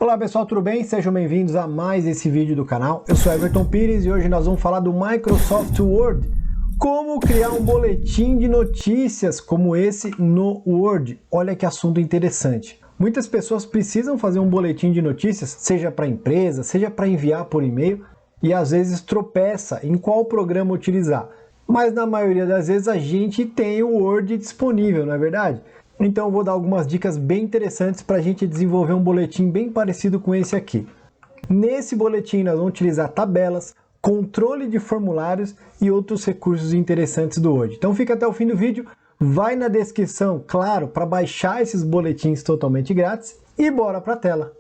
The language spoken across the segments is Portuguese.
Olá pessoal, tudo bem? Sejam bem-vindos a mais esse vídeo do canal. Eu sou Everton Pires e hoje nós vamos falar do Microsoft Word. Como criar um boletim de notícias como esse no Word. Olha que assunto interessante. Muitas pessoas precisam fazer um boletim de notícias, seja para empresa, seja para enviar por e-mail, e às vezes tropeça em qual programa utilizar. Mas na maioria das vezes a gente tem o Word disponível, não é verdade? Então eu vou dar algumas dicas bem interessantes para a gente desenvolver um boletim bem parecido com esse aqui. Nesse boletim nós vamos utilizar tabelas, controle de formulários e outros recursos interessantes do Word. Então fica até o fim do vídeo, vai na descrição, claro, para baixar esses boletins totalmente grátis e bora para a tela.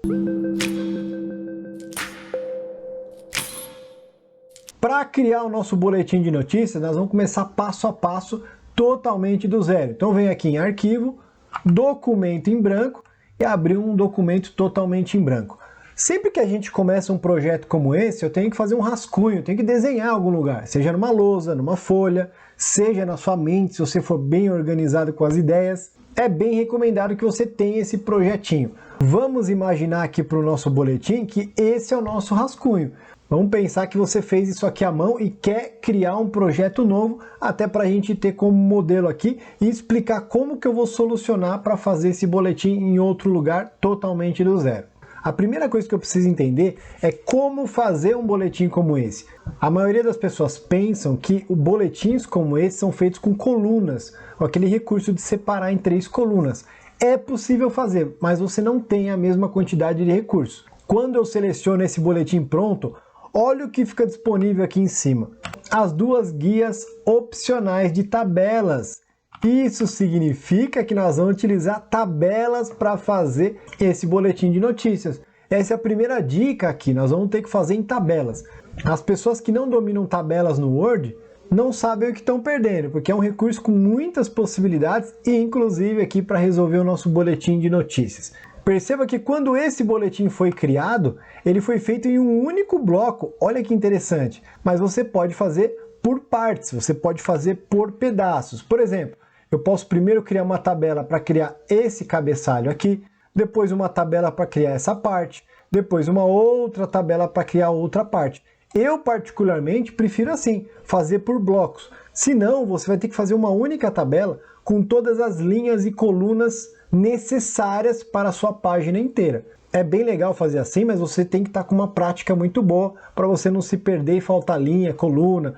Para criar o nosso boletim de notícias, nós vamos começar passo a passo totalmente do zero. Então vem aqui em arquivo, documento em branco e abrir um documento totalmente em branco. Sempre que a gente começa um projeto como esse, eu tenho que fazer um rascunho, eu tenho que desenhar em algum lugar, seja numa lousa, numa folha, seja na sua mente, se você for bem organizado com as ideias. É bem recomendado que você tenha esse projetinho. Vamos imaginar aqui para o nosso boletim que esse é o nosso rascunho. Vamos pensar que você fez isso aqui à mão e quer criar um projeto novo, até para a gente ter como modelo aqui e explicar como que eu vou solucionar para fazer esse boletim em outro lugar totalmente do zero. A primeira coisa que eu preciso entender é como fazer um boletim como esse. A maioria das pessoas pensam que boletins como esse são feitos com colunas, com aquele recurso de separar em 3 colunas. É possível fazer, mas você não tem a mesma quantidade de recursos. Quando eu seleciono esse boletim pronto, olha o que fica disponível aqui em cima. As 2 guias opcionais de tabelas. Isso significa que nós vamos utilizar tabelas para fazer esse boletim de notícias. Essa é a primeira dica aqui, nós vamos ter que fazer em tabelas. As pessoas que não dominam tabelas no Word não sabem o que estão perdendo, porque é um recurso com muitas possibilidades e inclusive aqui para resolver o nosso boletim de notícias. Perceba que quando esse boletim foi criado, ele foi feito em um único bloco. Olha que interessante. Mas você pode fazer por partes, você pode fazer por pedaços. Por exemplo, eu posso primeiro criar uma tabela para criar esse cabeçalho aqui, depois uma tabela para criar essa parte, depois uma outra tabela para criar outra parte. Eu particularmente prefiro assim, fazer por blocos. Senão você vai ter que fazer uma única tabela com todas as linhas e colunas necessárias para a sua página inteira. É bem legal fazer assim, mas você tem que estar com uma prática muito boa para você não se perder e faltar linha, coluna,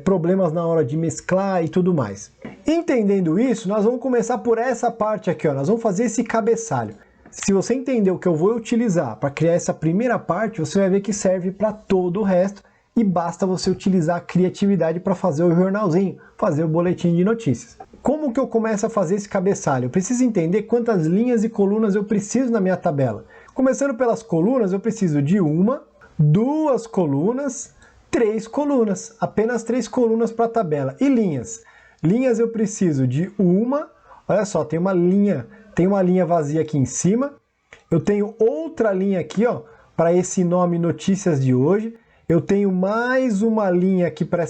problemas na hora de mesclar e tudo mais. Entendendo isso, nós vamos começar por essa parte aqui, ó. Nós vamos fazer esse cabeçalho. Se você entender o que eu vou utilizar para criar essa primeira parte, você vai ver que serve para todo o resto e basta você utilizar a criatividade para fazer o jornalzinho, fazer o boletim de notícias. Como que eu começo a fazer esse cabeçalho? Eu preciso entender quantas linhas e colunas eu preciso na minha tabela. Começando pelas colunas, eu preciso de 1, 2 colunas, 3 colunas. Apenas 3 colunas para a tabela. E linhas? Linhas eu preciso de 1, olha só, tem uma linha vazia aqui em cima. Eu tenho outra linha aqui, ó, para esse nome notícias de hoje. Eu tenho mais uma linha aqui para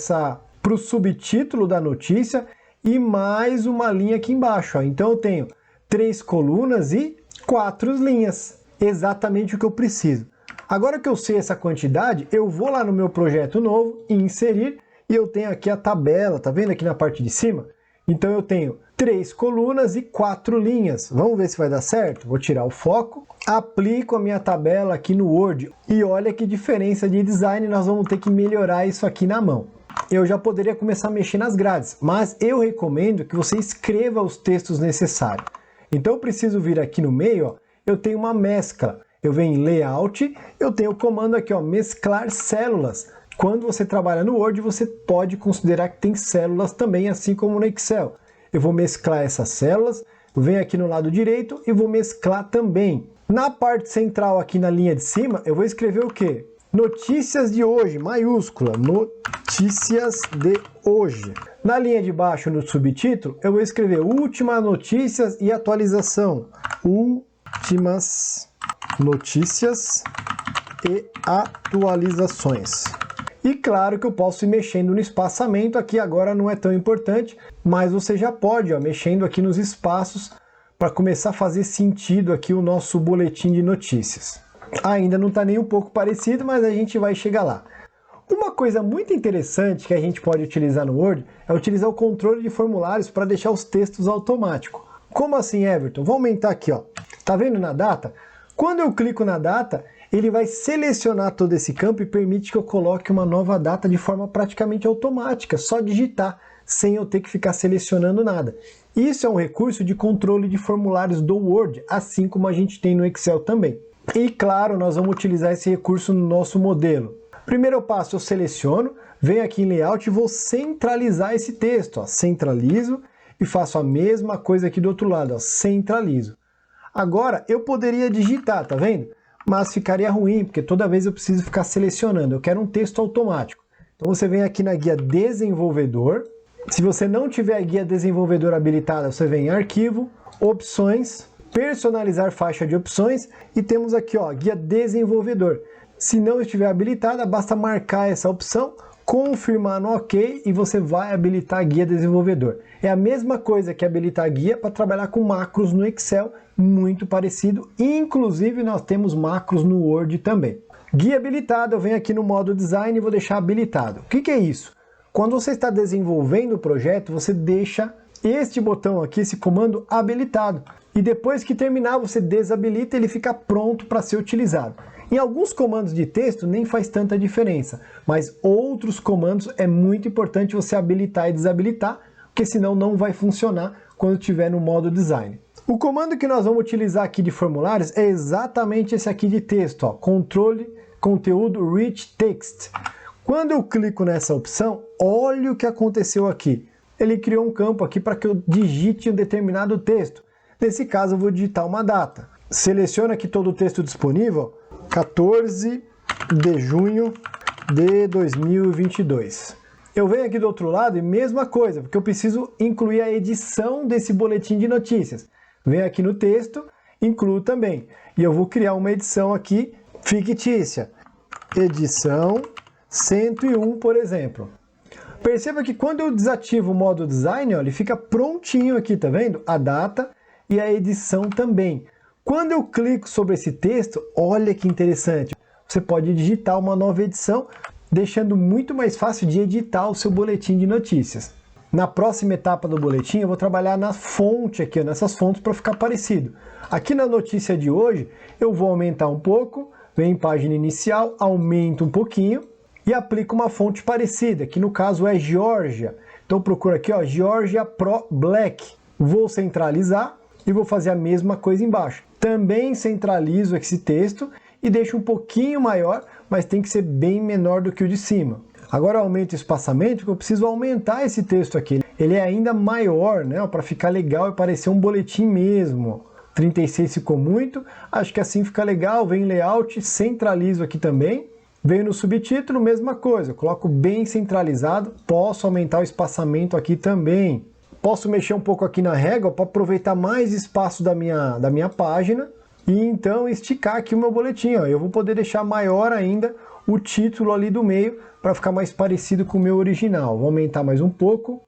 o subtítulo da notícia e mais uma linha aqui embaixo. Ó. Então eu tenho 3 colunas e 4 linhas. Exatamente o que eu preciso. Agora que eu sei essa quantidade, eu vou lá no meu projeto novo e inserir e eu tenho aqui a tabela, tá vendo aqui na parte de cima? Então eu tenho 3 colunas e 4 linhas. Vamos ver se vai dar certo? Vou tirar o foco, aplico a minha tabela aqui no Word e olha que diferença de design, nós vamos ter que melhorar isso aqui na mão. Eu já poderia começar a mexer nas grades, mas eu recomendo que você escreva os textos necessários. Então eu preciso vir aqui no meio, ó, eu tenho uma mescla. Eu venho em Layout, eu tenho o comando aqui, ó, mesclar células. Quando você trabalha no Word, você pode considerar que tem células também, assim como no Excel. Eu vou mesclar essas células, eu venho aqui no lado direito e vou mesclar também. Na parte central, aqui na linha de cima, eu vou escrever o quê? Notícias de hoje, maiúscula, notícias de hoje. Na linha de baixo, no subtítulo, eu vou escrever últimas notícias e atualização. Últimas notícias e atualizações. E claro que eu posso ir mexendo no espaçamento, aqui agora não é tão importante, mas você já pode, ó, mexendo aqui nos espaços para começar a fazer sentido aqui o nosso boletim de notícias. Ainda não está nem um pouco parecido, mas a gente vai chegar lá. Uma coisa muito interessante que a gente pode utilizar no Word é utilizar o controle de formulários para deixar os textos automáticos. Como assim, Everton? Vou aumentar aqui, ó. Tá vendo na data? Quando eu clico na data, ele vai selecionar todo esse campo e permite que eu coloque uma nova data de forma praticamente automática, só digitar, sem eu ter que ficar selecionando nada. Isso é um recurso de controle de formulários do Word, assim como a gente tem no Excel também. E claro, nós vamos utilizar esse recurso no nosso modelo. Primeiro passo, eu seleciono, venho aqui em Layout e vou centralizar esse texto. Ó, centralizo e faço a mesma coisa aqui do outro lado, ó, centralizo. Agora, eu poderia digitar, tá vendo? Mas ficaria ruim, porque toda vez eu preciso ficar selecionando. Eu quero um texto automático. Então você vem aqui na guia Desenvolvedor. Se você não tiver a guia Desenvolvedor habilitada, você vem em Arquivo, Opções, Personalizar faixa de opções e temos aqui, ó, guia Desenvolvedor. Se não estiver habilitada, basta marcar essa opção, confirmar no OK e você vai habilitar a guia desenvolvedor. É a mesma coisa que habilitar a guia para trabalhar com macros no Excel, muito parecido. Inclusive, nós temos macros no Word também. Guia habilitada, eu venho aqui no modo Design e vou deixar habilitado. O que é isso? Quando você está desenvolvendo o projeto, você deixa este botão aqui, esse comando habilitado. E depois que terminar, você desabilita e ele fica pronto para ser utilizado. Em alguns comandos de texto nem faz tanta diferença, mas outros comandos é muito importante você habilitar e desabilitar, porque senão não vai funcionar quando estiver no modo design. O comando que nós vamos utilizar aqui de formulários é exatamente esse aqui de texto, ó, controle conteúdo rich text. Quando eu clico nessa opção, olha o que aconteceu aqui. Ele criou um campo aqui para que eu digite um determinado texto. Nesse caso eu vou digitar uma data. Seleciona aqui todo o texto disponível, 14 de junho de 2022. Eu venho aqui do outro lado e mesma coisa, porque eu preciso incluir a edição desse boletim de notícias. Venho aqui no texto, incluo também. E eu vou criar uma edição aqui fictícia. Edição 101, por exemplo. Perceba que quando eu desativo o modo design, ó, ele fica prontinho aqui, tá vendo? A data e a edição também. Quando eu clico sobre esse texto, olha que interessante, você pode digitar uma nova edição, deixando muito mais fácil de editar o seu boletim de notícias. Na próxima etapa do boletim, eu vou trabalhar na fonte aqui, nessas fontes para ficar parecido. Aqui na notícia de hoje, eu vou aumentar um pouco, venho em página inicial, aumento um pouquinho e aplico uma fonte parecida, que no caso é Georgia. Então procuro aqui, ó, Georgia Pro Black. Vou centralizar e vou fazer a mesma coisa embaixo. Também centralizo esse texto e deixo um pouquinho maior, mas tem que ser bem menor do que o de cima. Agora eu aumento o espaçamento, porque eu preciso aumentar esse texto aqui. Ele é ainda maior, né, para ficar legal e parecer um boletim mesmo. 36 ficou muito, acho que assim fica legal. Venho em Layout, centralizo aqui também. Venho no subtítulo, mesma coisa, coloco bem centralizado. Posso aumentar o espaçamento aqui também. Posso mexer um pouco aqui na régua para aproveitar mais espaço da minha página e então esticar aqui o meu boletim. Ó. Eu vou poder deixar maior ainda o título ali do meio para ficar mais parecido com o meu original. Vou aumentar mais um pouco.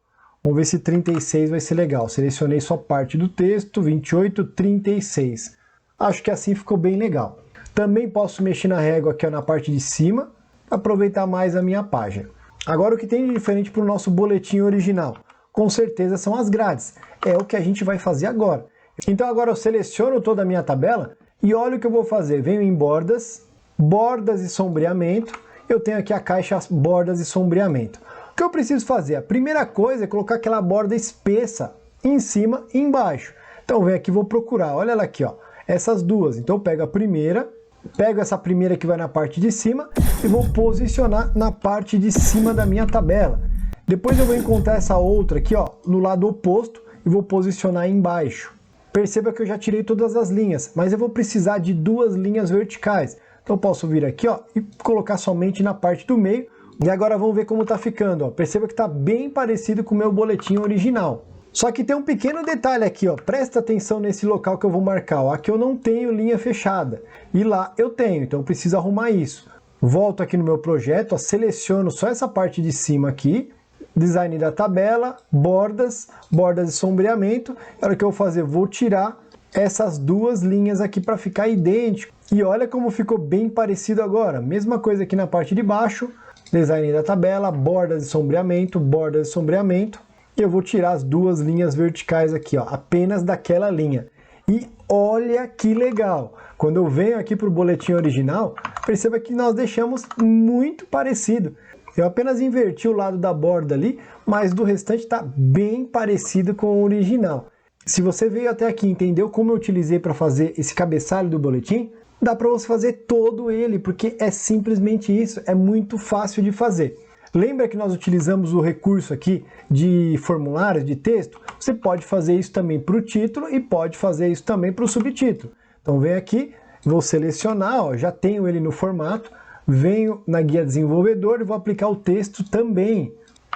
Vamos ver se 36 vai ser legal. Selecionei só parte do texto, 28, 36. Acho que assim ficou bem legal. Também posso mexer na régua aqui ó, na parte de cima para aproveitar mais a minha página. Agora o que tem de diferente para o nosso boletim original? Com certeza são as grades. É o que a gente vai fazer agora. Então agora eu seleciono toda a minha tabela e olha o que eu vou fazer. Venho em bordas, bordas e sombreamento. Eu tenho aqui a caixa bordas e sombreamento. O que eu preciso fazer? A primeira coisa é colocar aquela borda espessa em cima e embaixo. Então venho aqui e vou procurar. Olha ela aqui, ó. Essas duas. Então eu pego a primeira, pego essa primeira que vai na parte de cima e vou posicionar na parte de cima da minha tabela. Depois eu vou encontrar essa outra aqui, ó, no lado oposto e vou posicionar embaixo. Perceba que eu já tirei todas as linhas, mas eu vou precisar de duas linhas verticais. Então eu posso vir aqui, ó, e colocar somente na parte do meio. E agora vamos ver como está ficando, ó. Perceba que está bem parecido com o meu boletim original. Só que tem um pequeno detalhe aqui, ó. Presta atenção nesse local que eu vou marcar, ó. Aqui eu não tenho linha fechada e lá eu tenho, então eu preciso arrumar isso. Volto aqui no meu projeto, ó, seleciono só essa parte de cima aqui. Design da tabela, bordas, bordas de sombreamento. A hora que eu vou fazer, vou tirar essas duas linhas aqui para ficar idêntico. E olha como ficou bem parecido agora. Mesma coisa aqui na parte de baixo, design da tabela, bordas de sombreamento, bordas de sombreamento. E eu vou tirar as duas linhas verticais aqui, ó, apenas daquela linha. E olha que legal! Quando eu venho aqui para o boletim original, perceba que nós deixamos muito parecido. Eu apenas inverti o lado da borda ali, mas do restante está bem parecido com o original. Se você veio até aqui e entendeu como eu utilizei para fazer esse cabeçalho do boletim, dá para você fazer todo ele, porque é simplesmente isso, é muito fácil de fazer. Lembra que nós utilizamos o recurso aqui de formulários de texto? Você pode fazer isso também para o título e pode fazer isso também para o subtítulo. Então vem aqui, vou selecionar, ó, já tenho ele no formato, venho na guia desenvolvedor e vou aplicar o texto também.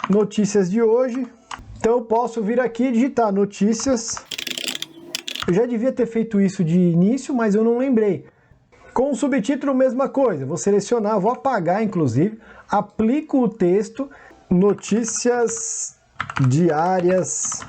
Notícias de hoje. Então eu posso vir aqui e digitar notícias. Eu já devia ter feito isso de início, mas eu não lembrei. Com o subtítulo, mesma coisa. Vou selecionar, vou apagar inclusive, aplico o texto, notícias diárias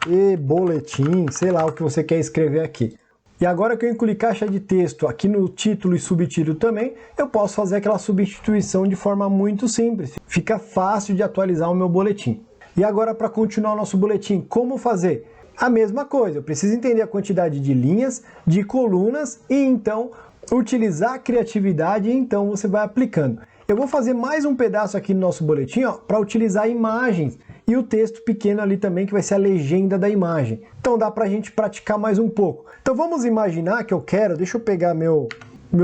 e boletim, sei lá o que você quer escrever aqui. E agora que eu incluí caixa de texto aqui no título e subtítulo também, eu posso fazer aquela substituição de forma muito simples. Fica fácil de atualizar o meu boletim. E agora, para continuar o nosso boletim, como fazer? A mesma coisa, eu preciso entender a quantidade de linhas, de colunas e então utilizar a criatividade e então você vai aplicando. Eu vou fazer mais um pedaço aqui no nosso boletim para utilizar imagens e o texto pequeno ali também que vai ser a legenda da imagem. Então dá para a gente praticar mais um pouco. Então vamos imaginar que eu quero, deixa eu pegar meu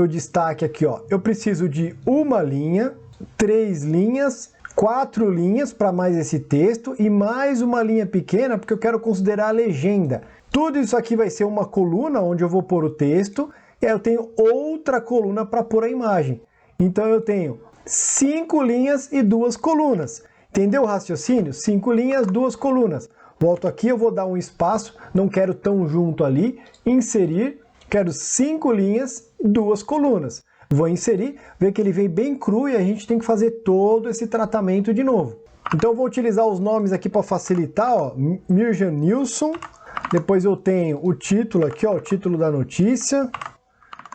destaque aqui, ó. Eu preciso de uma linha, 3 linhas, 4 linhas para mais esse texto e mais uma linha pequena porque eu quero considerar a legenda. Tudo isso aqui vai ser uma coluna onde eu vou pôr o texto e aí eu tenho outra coluna para pôr a imagem. Então eu tenho 5 linhas e 2 colunas. Entendeu o raciocínio? 5 linhas, 2 colunas. Volto aqui, eu vou dar um espaço, não quero tão junto ali, inserir, quero 5 linhas e 2 colunas. Vou inserir, ver que ele vem bem cru e a gente tem que fazer todo esse tratamento de novo. Então eu vou utilizar os nomes aqui para facilitar, ó, Mirjan Nilsson, depois eu tenho o título aqui, ó, o título da notícia,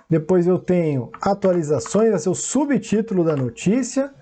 depois eu tenho atualizações, vai ser o subtítulo da notícia,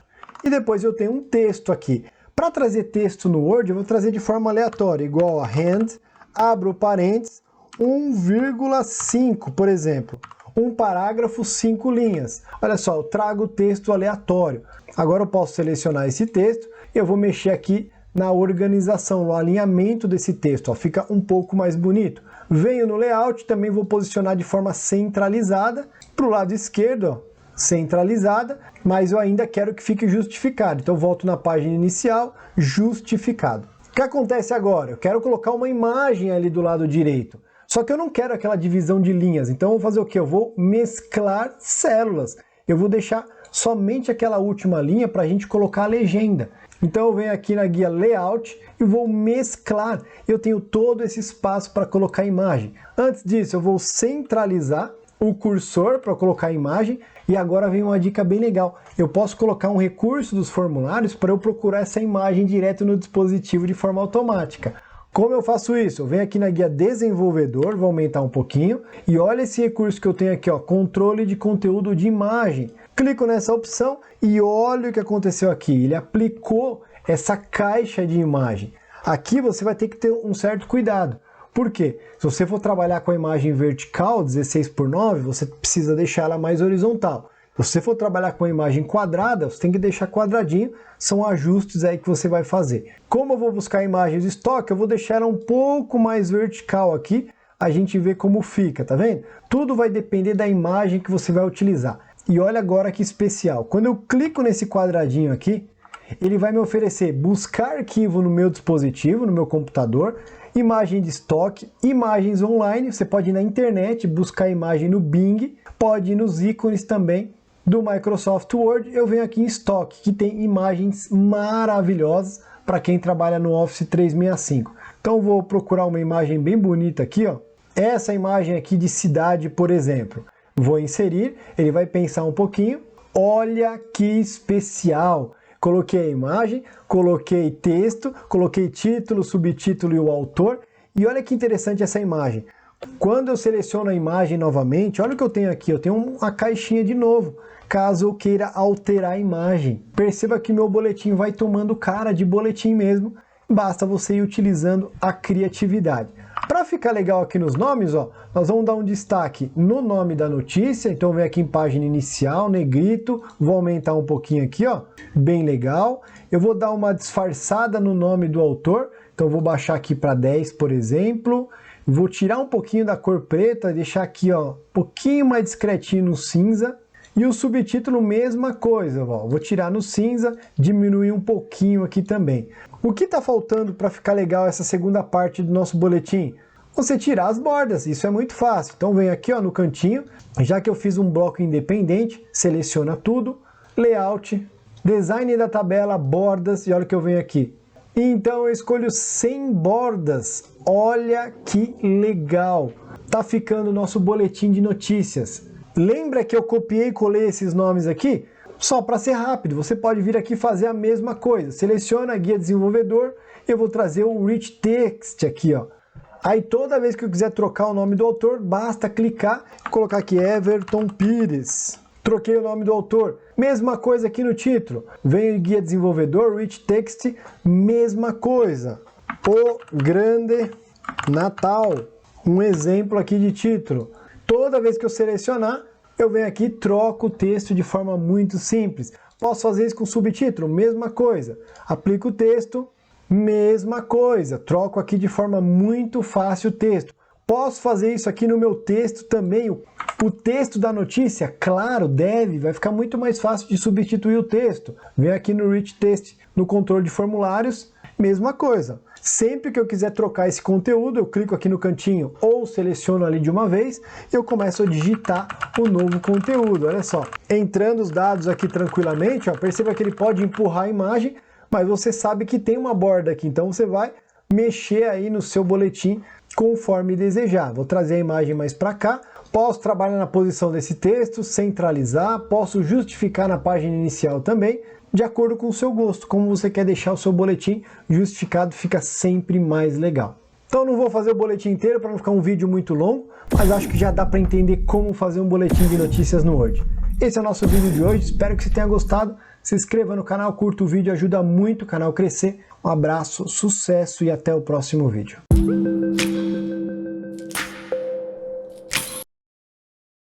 e depois eu tenho um texto aqui. Para trazer texto no Word, eu vou trazer de forma aleatória, igual a hand, abro parênteses, 1,5, por exemplo. Um parágrafo, 5 linhas. Olha só, eu trago o texto aleatório. Agora eu posso selecionar esse texto e eu vou mexer aqui na organização, no alinhamento desse texto. Ó, fica um pouco mais bonito. Venho no layout, também vou posicionar de forma centralizada. Para o lado esquerdo, ó, centralizada, mas eu ainda quero que fique justificado. Então eu volto na página inicial, justificado. O que acontece agora? Eu quero colocar uma imagem ali do lado direito. Só que eu não quero aquela divisão de linhas, então eu vou fazer o quê? Eu vou mesclar células. Eu vou deixar somente aquela última linha para a gente colocar a legenda. Então eu venho aqui na guia Layout e vou mesclar. Eu tenho todo esse espaço para colocar a imagem. Antes disso, eu vou centralizar o cursor para colocar a imagem. E agora vem uma dica bem legal. Eu posso colocar um recurso dos formulários para eu procurar essa imagem direto no dispositivo de forma automática. Como eu faço isso? Eu venho aqui na guia desenvolvedor, vou aumentar um pouquinho, e olha esse recurso que eu tenho aqui, ó, controle de conteúdo de imagem. Clico nessa opção e olha o que aconteceu aqui. Ele aplicou essa caixa de imagem. Aqui você vai ter que ter um certo cuidado. Por quê? Se você for trabalhar com a imagem vertical, 16:9, você precisa deixar ela mais horizontal. Se você for trabalhar com a imagem quadrada, você tem que deixar quadradinho, são ajustes aí que você vai fazer. Como eu vou buscar imagens estoque, eu vou deixar ela um pouco mais vertical aqui, a gente vê como fica, tá vendo? Tudo vai depender da imagem que você vai utilizar. E olha agora que especial, quando eu clico nesse quadradinho aqui, ele vai me oferecer buscar arquivo no meu dispositivo, no meu computador, imagem de estoque, imagens online, você pode ir na internet, buscar imagem no Bing, pode ir nos ícones também do Microsoft Word. Eu venho aqui em estoque, que tem imagens maravilhosas para quem trabalha no Office 365. Então vou procurar uma imagem bem bonita aqui, ó. Essa imagem aqui de cidade, por exemplo. Vou inserir, ele vai pensar um pouquinho. Olha que especial! Coloquei a imagem, coloquei texto, coloquei título, subtítulo e o autor. E olha que interessante essa imagem. Quando eu seleciono a imagem novamente, olha o que eu tenho aqui, eu tenho uma caixinha de novo, caso eu queira alterar a imagem. Perceba que meu boletim vai tomando cara de boletim mesmo, basta você ir utilizando a criatividade. Para ficar legal aqui nos nomes, ó, nós vamos dar um destaque no nome da notícia, então vem aqui em página inicial, negrito, vou aumentar um pouquinho aqui, ó, bem legal. Eu vou dar uma disfarçada no nome do autor, então vou baixar aqui para 10, por exemplo. Vou tirar um pouquinho da cor preta, deixar aqui, ó, um pouquinho mais discretinho no cinza. E o subtítulo, mesma coisa, ó. Vou tirar no cinza, diminuir um pouquinho aqui também. O que está faltando para ficar legal essa segunda parte do nosso boletim? Você tirar as bordas, isso é muito fácil. Então vem aqui, ó, no cantinho, já que eu fiz um bloco independente, seleciona tudo, layout, design da tabela, bordas, e olha o que eu venho aqui. Então eu escolho sem bordas. Olha que legal! Tá ficando o nosso boletim de notícias. Lembra que eu copiei e colei esses nomes aqui? Só para ser rápido, você pode vir aqui fazer a mesma coisa. Seleciona a guia desenvolvedor, eu vou trazer o Rich Text aqui, ó. Aí toda vez que eu quiser trocar o nome do autor, basta clicar e colocar aqui Everton Pires. Troquei o nome do autor. Mesma coisa aqui no título. Vem o guia desenvolvedor, Rich Text, mesma coisa. O Grande Natal. Um exemplo aqui de título. Toda vez que eu selecionar, eu venho aqui e troco o texto de forma muito simples. Posso fazer isso com subtítulo? Mesma coisa. Aplico o texto, mesma coisa. Troco aqui de forma muito fácil o texto. Posso fazer isso aqui no meu texto também. O texto da notícia, claro, vai ficar muito mais fácil de substituir o texto. Vem aqui no Rich Text, no controle de formulários, mesma coisa. Sempre que eu quiser trocar esse conteúdo, eu clico aqui no cantinho ou seleciono ali de uma vez e eu começo a digitar o novo conteúdo. Olha só, entrando os dados aqui tranquilamente, ó, perceba que ele pode empurrar a imagem, mas você sabe que tem uma borda aqui, então você vai mexer aí no seu boletim conforme desejar. Vou trazer a imagem mais para cá. Posso trabalhar na posição desse texto, centralizar, posso justificar na página inicial também, de acordo com o seu gosto. Como você quer deixar o seu boletim justificado, fica sempre mais legal. Então não vou fazer o boletim inteiro para não ficar um vídeo muito longo, mas acho que já dá para entender como fazer um boletim de notícias no Word. Esse é o nosso vídeo de hoje, espero que você tenha gostado. Se inscreva no canal, curta o vídeo, ajuda muito o canal a crescer. Um abraço, sucesso e até o próximo vídeo.